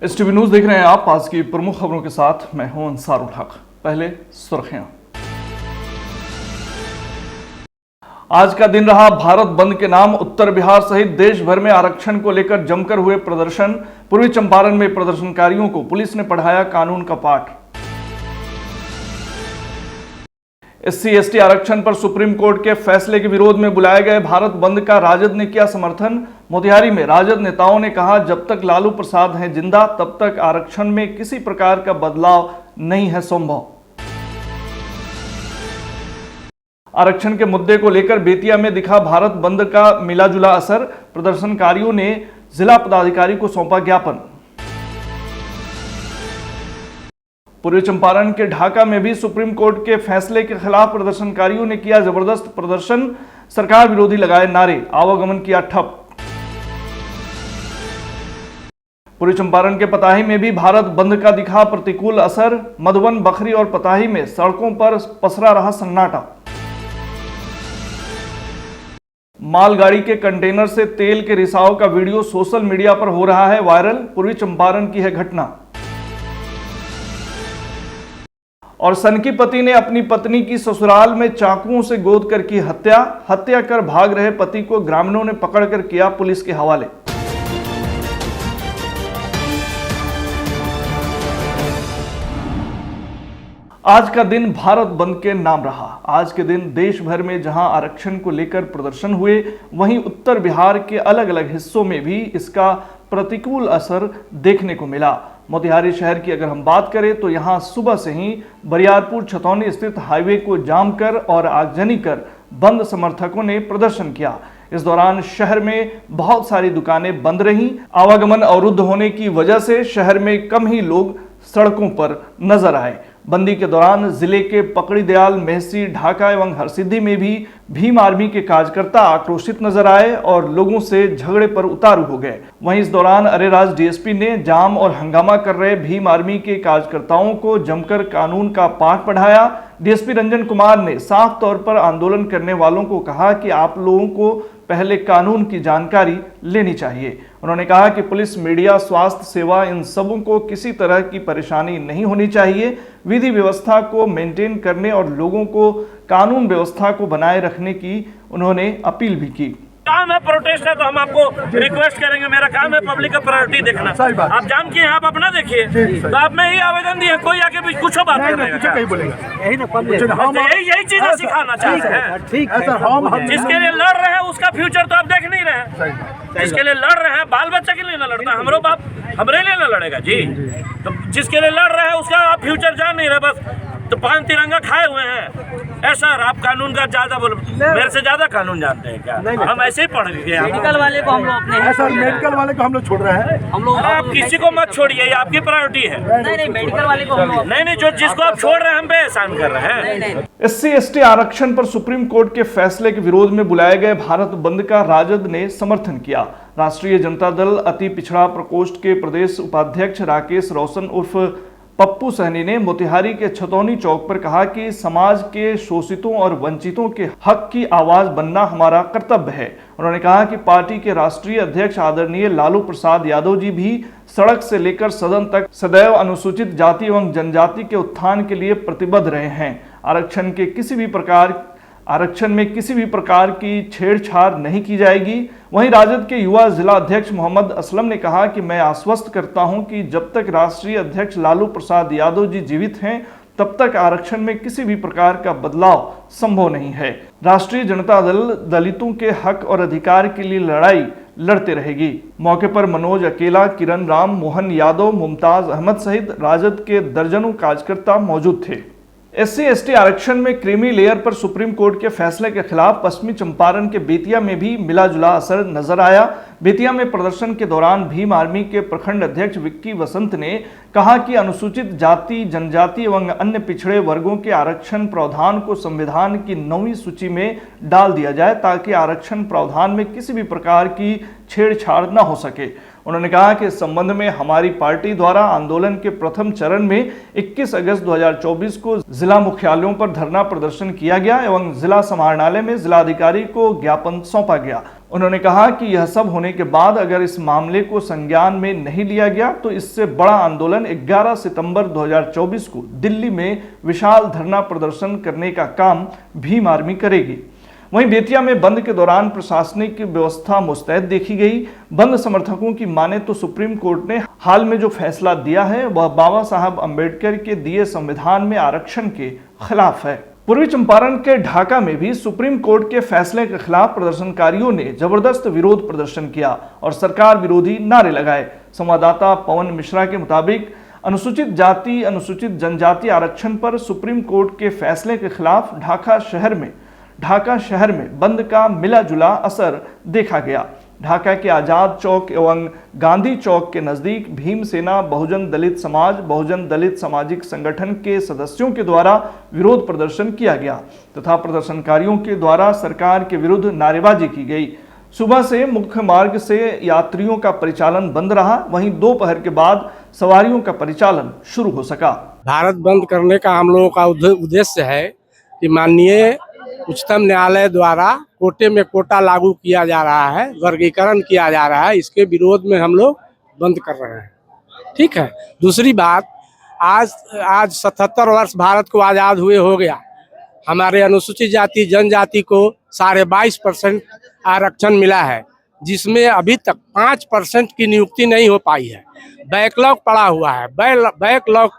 STV news देख रहे हैं आप। आज की प्रमुख खबरों के साथ मैं हूं अंसारुल हक। पहले सुर्खियां। आज का दिन रहा भारत बंद के नाम। उत्तर बिहार सहित देश भर में आरक्षण को लेकर जमकर हुए प्रदर्शन। पूर्वी चंपारण में प्रदर्शनकारियों को पुलिस ने पढ़ाया कानून का पाठ। SC/ST आरक्षण पर सुप्रीम कोर्ट के फैसले के विरोध में बुलाए गए भारत बंद का राजद ने किया समर्थन। मोतिहारी में राजद नेताओं ने कहा, जब तक लालू प्रसाद हैं जिंदा तब तक आरक्षण में किसी प्रकार का बदलाव नहीं है संभव। आरक्षण के मुद्दे को लेकर बेतिया में दिखा भारत बंद का मिला जुला असर। प्रदर्शनकारियों ने जिला पदाधिकारी को सौंपा ज्ञापन। पूर्वी चंपारण के ढाका में भी सुप्रीम कोर्ट के फैसले के खिलाफ प्रदर्शनकारियों ने किया जबरदस्त प्रदर्शन। सरकार विरोधी लगाए नारे, आवागमन किया ठप। पूर्वी चंपारण के पताही में भी भारत बंद का दिखा प्रतिकूल असर। मधुबन, बखरी और पताही में सड़कों पर पसरा रहा सन्नाटा। मालगाड़ी के कंटेनर से तेल के रिसाव का वीडियो सोशल मीडिया पर हो रहा है वायरल। पूर्वी चंपारण की है घटना। और सनकी पति ने अपनी पत्नी की ससुराल में चाकुओं से गोद कर की हत्या कर भाग रहे पति को ग्रामीणों ने पकड़कर किया पुलिस के हवाले। आज का दिन भारत बंद के नाम रहा। आज के दिन देश भर में जहां आरक्षण को लेकर प्रदर्शन हुए, वहीं उत्तर बिहार के अलग अलग हिस्सों में भी इसका प्रतिकूल असर देखने को मिला। मोतिहारी शहर की अगर हम बात करें तो यहां सुबह से ही बरियारपुर छतौनी स्थित हाईवे को जाम कर और आगजनी कर बंद समर्थकों ने प्रदर्शन किया। इस दौरान शहर में बहुत सारी दुकानें बंद रहीं। आवागमन अवरुद्ध होने की वजह से शहर में कम ही लोग सड़कों पर नजर आए। बंदी के दौरान जिले के पकड़ी दयाल, मेहसी, ढाका एवं हरसिद्धि में भी भीम आर्मी के कार्यकर्ता आक्रोशित नजर आए और लोगों से झगड़े पर उतारू हो गए। वहीं इस दौरान अरेराज DSP ने जाम और हंगामा कर रहे भीम आर्मी के कार्यकर्ताओं को जमकर कानून का पाठ पढ़ाया। DSP रंजन कुमार ने साफ तौर पर आंदोलन करने वालों को कहा कि आप लोगों को पहले कानून की जानकारी लेनी चाहिए। उन्होंने कहा कि पुलिस, मीडिया, स्वास्थ्य सेवा, इन सबों को किसी तरह की परेशानी नहीं होनी चाहिए। विधि व्यवस्था को मेंटेन करने और लोगों को कानून व्यवस्था को बनाए रखने की उन्होंने अपील भी की। काम है प्रोटेस्ट है तो हम आपको रिक्वेस्ट करेंगे। मेरा काम है पब्लिक का प्रायोरिटी देखना। आप जाम किए, आप अपना देखिए। तो आप में ही आवेदन दिए, कोई आके भी कुछ बात नहीं यही चीजें सिखाना चाहते हैं। जिसके लिए लड़ रहे हैं उसका फ्यूचर तो आप देख नहीं रहे। जिसके लिए लड़ रहे हैं, बाल बच्चा के लिए ना लड़ता, हमरो बाप हमरे लिए ना लड़ेगा जी। तो जिसके लिए लड़ रहे हैं उसका आप फ्यूचर जान नहीं रहे, बस तो 5 तिरंगा खाए हुए हैं। ऐसा आप कानून का ज्यादा बोलो, मेरे से ज्यादा कानून जानते हैं क्या? हम ऐसे ही पढ़ गए। मेडिकल वाले को हम लोग अपने सर मेडिकल वाले को हम लोग छोड़ रहे हैं। हम लोग आप किसी को मत छोड़िए, ये आपकी प्रायोरिटी है। नहीं मेडिकल वाले को हम लोग नहीं जो जिसको आप छोड़ रहे हैं हम पे एहसान कर रहे हैं। SC/ST आरक्षण पर सुप्रीम कोर्ट के फैसले के विरोध में बुलाए गए भारत बंद का राजद ने समर्थन किया। राष्ट्रीय जनता दल अति पिछड़ा प्रकोष्ठ के प्रदेश उपाध्यक्ष राकेश रोशन उर्फ पप्पू सहनी ने मोतिहारी के छतौनी चौक पर कहा कि समाज के शोषितों और वंचितों के हक की आवाज बनना हमारा कर्तव्य है। उन्होंने कहा कि पार्टी के राष्ट्रीय अध्यक्ष आदरणीय लालू प्रसाद यादव जी भी सड़क से लेकर सदन तक सदैव अनुसूचित जाति एवं जनजाति के उत्थान के लिए प्रतिबद्ध रहे हैं। आरक्षण में किसी भी प्रकार की छेड़छाड़ नहीं की जाएगी। वहीं राजद के युवा जिला अध्यक्ष मोहम्मद असलम ने कहा कि मैं आश्वस्त करता हूं कि जब तक राष्ट्रीय अध्यक्ष लालू प्रसाद यादव जी जीवित हैं तब तक आरक्षण में किसी भी प्रकार का बदलाव संभव नहीं है। राष्ट्रीय जनता दल दलितों के हक और अधिकार के लिए लड़ाई लड़ते रहेगी। मौके पर मनोज अकेला, किरण राम, मोहन यादव, मुमताज अहमद सहित राजद के दर्जनों कार्यकर्ता मौजूद थे। SC/ST आरक्षण में क्रीमी लेयर पर सुप्रीम कोर्ट के फैसले के खिलाफ पश्चिमी चंपारण के बेतिया में भी मिला जुला असर नजर आया। बेतिया में प्रदर्शन के दौरान भीम आर्मी के प्रखंड अध्यक्ष विक्की वसंत ने कहा कि अनुसूचित जाति, जनजाति एवं अन्य पिछड़े वर्गों के आरक्षण प्रावधान को संविधान की 9वीं सूची में डाल दिया जाए ताकि आरक्षण प्रावधान में किसी भी प्रकार की छेड़छाड़ न हो सके। उन्होंने कहा कि इस संबंध में हमारी पार्टी द्वारा आंदोलन के प्रथम चरण में 21 अगस्त 2024 को जिला मुख्यालयों पर धरना प्रदर्शन किया गया एवं जिला समाहरणालय में जिलाधिकारी को ज्ञापन सौंपा गया। उन्होंने कहा कि यह सब होने के बाद अगर इस मामले को संज्ञान में नहीं लिया गया तो इससे बड़ा आंदोलन 11 सितंबर 2024 को दिल्ली में विशाल धरना प्रदर्शन करने का काम भीम आर्मी करेगी। वहीं बेतिया में बंद के दौरान प्रशासनिक व्यवस्था मुस्तैद देखी गई। बंद समर्थकों की माने तो सुप्रीम कोर्ट ने हाल में जो फैसला दिया है वह बाबा साहब अम्बेडकर के दिए संविधान में आरक्षण के खिलाफ है। पूर्वी चंपारण के ढाका में भी सुप्रीम कोर्ट के फैसले के खिलाफ प्रदर्शनकारियों ने जबरदस्त विरोध प्रदर्शन किया और सरकार विरोधी नारे लगाए। संवाददाता पवन मिश्रा के मुताबिक अनुसूचित जाति अनुसूचित जनजाति आरक्षण पर सुप्रीम कोर्ट के फैसले के खिलाफ ढाका शहर में बंद का मिला जुला असर देखा गया। ढाका के आजाद चौक एवं गांधी चौक के नजदीक भीमसेना बहुजन दलित सामाजिक संगठन के सदस्यों के द्वारा विरोध प्रदर्शन किया गया तथा प्रदर्शनकारियों के द्वारा सरकार के विरुद्ध नारेबाजी की गई। सुबह से मुख्य मार्ग से यात्रियों का परिचालन बंद रहा, वहीं दोपहर के बाद सवारियों का परिचालन शुरू हो सका। भारत बंद करने का हम लोगों का उद्देश्य है कि माननीय उच्चतम न्यायालय द्वारा कोटे में कोटा लागू किया जा रहा है, वर्गीकरण किया जा रहा है, इसके विरोध में हम लोग बंद कर रहे हैं। ठीक है। दूसरी बात, आज 77 वर्ष भारत को आज़ाद हुए हो गया। हमारे अनुसूचित जाति जनजाति को 22.5% आरक्षण मिला है, जिसमें अभी तक 5% की नियुक्ति नहीं हो पाई है। बैकलॉग पड़ा हुआ है, बैकलॉग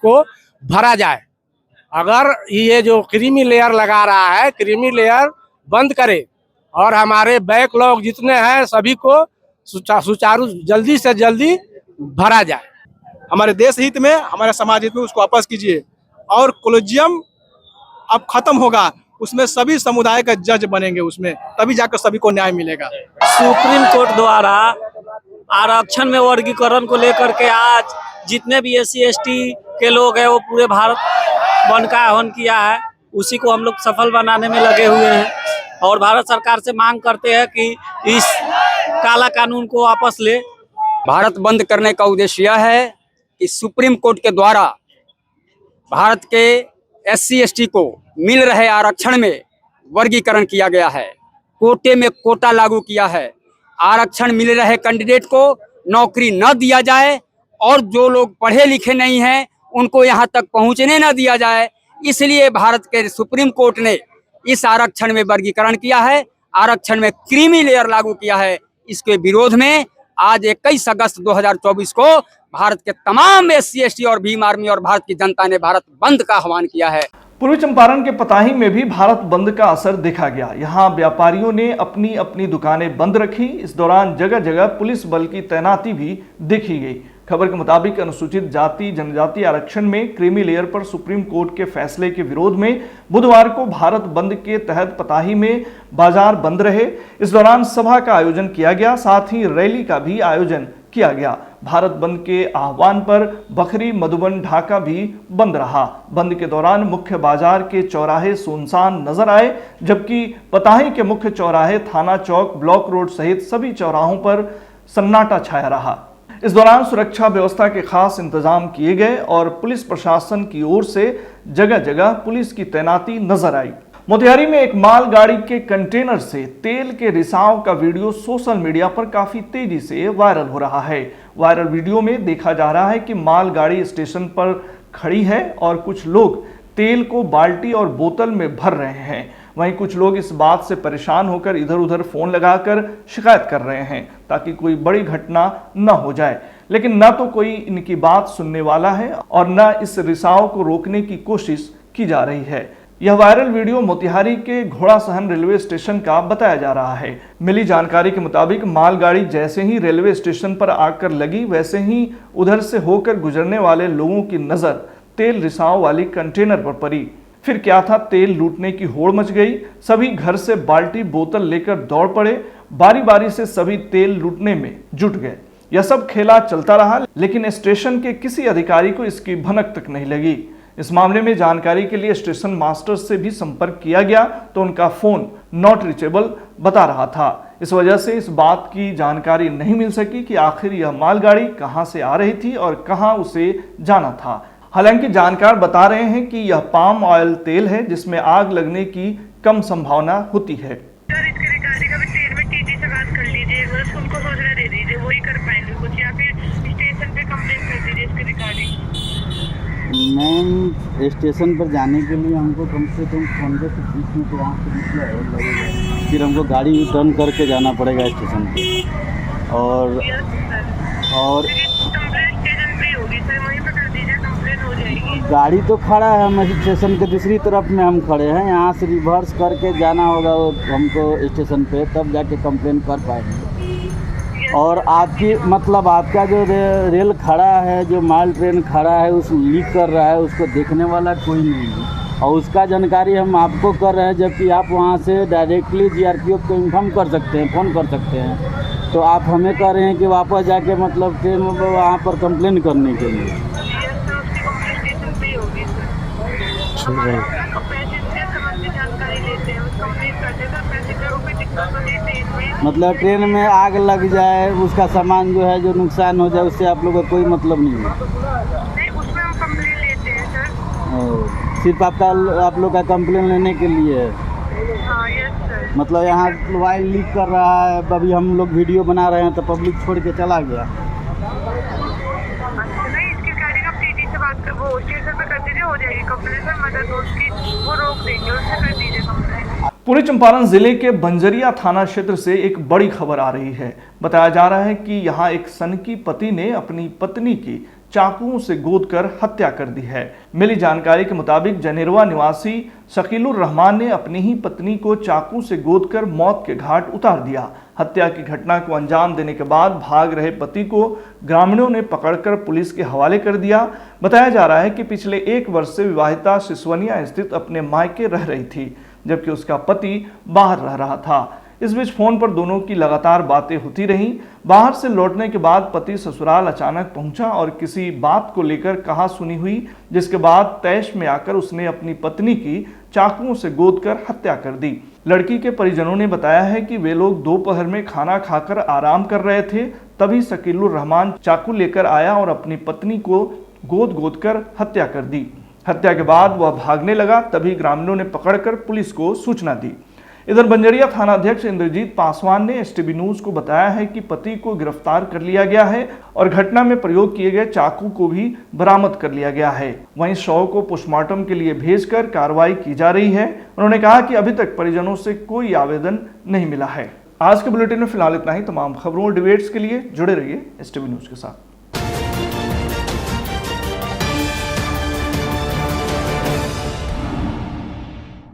को भरा जाए। अगर ये जो क्रीमी लेयर लगा रहा है, क्रीमी लेयर बंद करे और हमारे बैकलॉग जितने हैं सभी को सुचारू जल्दी से जल्दी भरा जाए। हमारे देश हित में, हमारे समाज हित में उसको वापस कीजिए। और कॉलेजियम अब खत्म होगा, उसमें सभी समुदाय का जज बनेंगे, उसमें तभी जाकर सभी को न्याय मिलेगा। सुप्रीम कोर्ट द्वारा आरक्षण में वर्गीकरण को लेकर के आज जितने भी SC ST के लोग हैं वो पूरे भारत बंद का आह्वान किया है, उसी को हम लोग सफल बनाने में लगे हुए हैं और भारत सरकार से मांग करते हैं कि इस काला कानून को वापस ले। भारत बंद करने का उद्देश्य यह है कि सुप्रीम कोर्ट के द्वारा भारत के SC ST को मिल रहे आरक्षण में वर्गीकरण किया गया है, कोटे में कोटा लागू किया है, आरक्षण मिल रहे कैंडिडेट को नौकरी न दिया जाए और जो लोग पढ़े लिखे नहीं हैं उनको यहाँ तक पहुँचने न दिया जाए। इसलिए भारत के सुप्रीम कोर्ट ने इस आरक्षण में वर्गीकरण किया है, आरक्षण में क्रीमी लेयर लागू किया है। इसके विरोध में आज 21 अगस्त 2024 को भारत के तमाम SC ST और भीम आर्मी और भारत की जनता ने भारत बंद का आह्वान किया है। पूर्वी चंपारण के पताही में भी भारत बंद का असर देखा गया। यहाँ व्यापारियों ने अपनी अपनी दुकानें बंद रखी। इस दौरान जगह जगह पुलिस बल की तैनाती भी देखी गई। खबर के मुताबिक अनुसूचित जाति जनजाति आरक्षण में क्रीमी लेयर पर सुप्रीम कोर्ट के फैसले के विरोध में बुधवार को भारत बंद के तहत पताही में बाजार बंद रहे। इस दौरान सभा का आयोजन किया गया, साथ ही रैली का भी आयोजन किया गया। भारत बंद के आह्वान पर बखरी मधुबन ढाका भी बंद रहा। बंद के दौरान मुख्य बाजार के चौराहे सुनसान नजर आए, जबकि पताही के मुख्य चौराहे, थाना चौक, ब्लॉक रोड सहित सभी चौराहों पर सन्नाटा छाया रहा। इस दौरान सुरक्षा व्यवस्था के खास इंतजाम किए गए और पुलिस प्रशासन की ओर से जगह जगह पुलिस की तैनाती नजर आई। मोतिहारी में एक मालगाड़ी के कंटेनर से तेल के रिसाव का वीडियो सोशल मीडिया पर काफी तेजी से वायरल हो रहा है। वायरल वीडियो में देखा जा रहा है कि मालगाड़ी स्टेशन पर खड़ी है और कुछ लोग तेल को बाल्टी और बोतल में भर रहे हैं। वहीं कुछ लोग इस बात से परेशान होकर इधर उधर फोन लगाकर शिकायत कर रहे हैं ताकि कोई बड़ी घटना न हो जाए, लेकिन न तो कोई इनकी बात सुनने वाला है और न इस रिसाव को रोकने की कोशिश की जा रही है। यह वायरल वीडियो मोतिहारी के घोड़ासहन रेलवे स्टेशन का बताया जा रहा है। मिली जानकारी के मुताबिक मालगाड़ी जैसे ही रेलवे स्टेशन पर आकर लगी, वैसे ही उधर से होकर गुजरने वाले लोगों की नजर तेल रिसाव वाली कंटेनर पर पड़ी। फिर क्या था, तेल लूटने की होड़ मच गई। सभी घर से बाल्टी बोतल लेकर दौड़ पड़े। बारी बारी से सभी तेल लूटने में जुट गए। यह सब खेला चलता रहा, लेकिन स्टेशन के किसी अधिकारी को इसकी भनक तक नहीं लगी। इस मामले में जानकारी के लिए स्टेशन मास्टर से भी संपर्क किया गया तो उनका फोन नॉट रीचेबल बता रहा था। इस वजह से इस बात की जानकारी नहीं मिल सकी कि आखिर यह मालगाड़ी कहां से आ रही थी और कहां उसे जाना था। हालांकि जानकार बता रहे हैं कि यह पाम ऑयल तेल है जिसमें आग लगने की कम संभावना होती है। मैम स्टेशन पर जाने के लिए हमको कम से कम 15 से 20 मिनट यहाँ से निकला है लगेगा, फिर हमको गाड़ी टर्न करके जाना पड़ेगा स्टेशन पे। और गाड़ी तो खड़ा है, हम स्टेशन के दूसरी तरफ में हम खड़े हैं, यहाँ से रिवर्स करके जाना होगा हमको स्टेशन पे, तब जाके कंप्लेन कर पाएंगे। और आपकी मतलब आपका जो रेल खड़ा है, जो माल ट्रेन खड़ा है, उस लीक कर रहा है, उसको देखने वाला कोई नहीं है और उसका जानकारी हम आपको कर रहे हैं, जबकि आप वहाँ से डायरेक्टली जीआरपीएफ को इन्फॉर्म कर सकते हैं, फ़ोन कर सकते हैं। तो आप हमें कह रहे हैं कि वापस जाके मतलब ट्रेन वहाँ पर कंप्लेन करने के लिए। मतलब ट्रेन में आग लग जाए, उसका सामान जो है जो नुकसान हो जाए, उससे आप लोगों का कोई मतलब नहीं है? नहीं, उसमें हम कंप्लेन लेते हैं सर। सिर्फ आप लोग का कंप्लेन लेने के लिए है? हाँ, यस सर। मतलब यहाँ मोबाइल लीक कर रहा है, अभी हम लोग वीडियो बना रहे हैं तो पब्लिक छोड़ के चला गया। नहीं, इसकी रिगार्डिंग आप टीटी से बात कर, वो स्टेशन पे कर दीजिए, हो जाएगी कंप्लेन सर। मदर दोस्त की वो रोक देंगे, उससे कर दीजिए कंप्लेन। पूर्वी चंपारण जिले के बंजरिया थाना क्षेत्र से एक बड़ी खबर आ रही है। बताया जा रहा है कि यहां एक सनकी पति ने अपनी पत्नी की चाकुओं से गोदकर हत्या कर दी है। मिली जानकारी के मुताबिक जनेरवा निवासी शकीलुर रहमान ने अपनी ही पत्नी को चाकू से गोदकर मौत के घाट उतार दिया। हत्या की घटना को अंजाम देने के बाद भाग रहे पति को ग्रामीणों ने पकड़कर पुलिस के हवाले कर दिया। बताया जा रहा है कि पिछले 1 वर्ष से विवाहिता सिसवनिया स्थित अपने मायके रह रही थी, जबकि उसका पति बाहर रह रहा था। इस बीच फोन पर दोनों की लगातार बातें होती रहीं। बाहर से लौटने के बाद पति ससुराल अचानक पहुंचा और किसी बात को लेकर कहा सुनी हुई, जिसके बाद तैश में आकर उसने अपनी पत्नी की चाकुओं से गोदकर हत्या कर दी। लड़की के परिजनों ने बताया है कि वे लोग दोपहर में खाना खाकर आराम कर रहे थे, तभी शकीलुर रहमान चाकू लेकर आया और अपनी पत्नी को गोद कर हत्या कर दी। हत्या के बाद वह भागने लगा, तभी ग्रामीणों ने पकड़कर पुलिस को सूचना दी। इधर बंजरिया थाना अध्यक्ष इंद्रजीत पासवान ने एसटीवी न्यूज को बताया है कि पति को गिरफ्तार कर लिया गया है और घटना में प्रयोग किए गए चाकू को भी बरामद कर लिया गया है। वहीं शव को पोस्टमार्टम के लिए भेजकर कार्रवाई की जा रही है। उन्होंने कहा कि अभी तक परिजनों से कोई आवेदन नहीं मिला है। आज के बुलेटिन में फिलहाल इतना ही। तमाम खबरों और डिबेट्स के लिए जुड़े रहिए एसटीवी न्यूज के साथ।